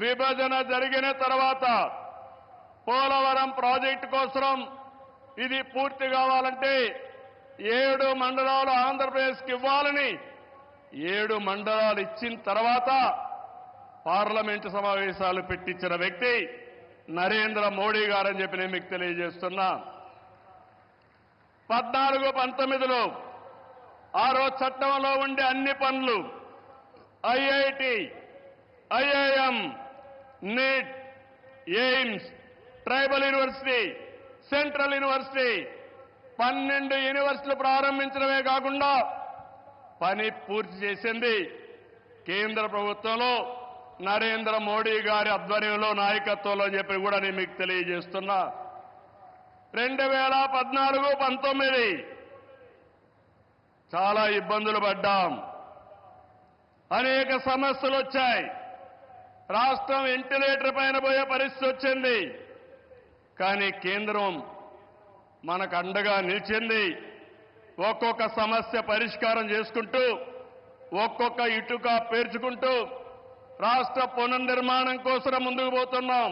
విభజన జరిగిన తర్వాత పోలవరం ప్రాజెక్టు కోసం ఇది పూర్తి కావాలంటే 7 మండలాలు ఆంధ్రప్రదేశ్కి ఇవ్వాలని 7 మండలాలు ఇచ్చిన తర్వాత పార్లమెంటు సమావేశాలు పెట్టించిన వ్యక్తి నరేంద్ర మోడీ గారని చెప్పి నేను మీకు తెలియజేస్తున్నా. 14-19లో ఆ రోజు చట్టంలో ఉండే అన్ని పనులు IIT, IIM, NEET, AIIMS, tribal university, central university 12 యూనివర్సిటీలు ప్రారంభించడమే కాకుండా పని పూర్తి చేసింది కేంద్ర ప్రభుత్వంలో నరేంద్ర మోడీ గారి ఆధ్వర్యంలో నాయకత్వంలో అని చెప్పి కూడా నేను మీకు తెలియజేస్తున్నా. 2014-19 చాలా ఇబ్బందులు పడ్డాం. అనేక సమస్యలు వచ్చాయి. రాష్ట్రం వెంటిలేటర్ పైన పోయే పరిస్థితి వచ్చింది. కానీ కేంద్రం మనకు అండగా నిలిచింది. ఒక్కొక్క సమస్య పరిష్కారం చేసుకుంటూ ఒక్కొక్క ఇటుక పేర్చుకుంటూ రాష్ట్ర పునర్నిర్మాణం కోసం ముందుకు పోతున్నాం.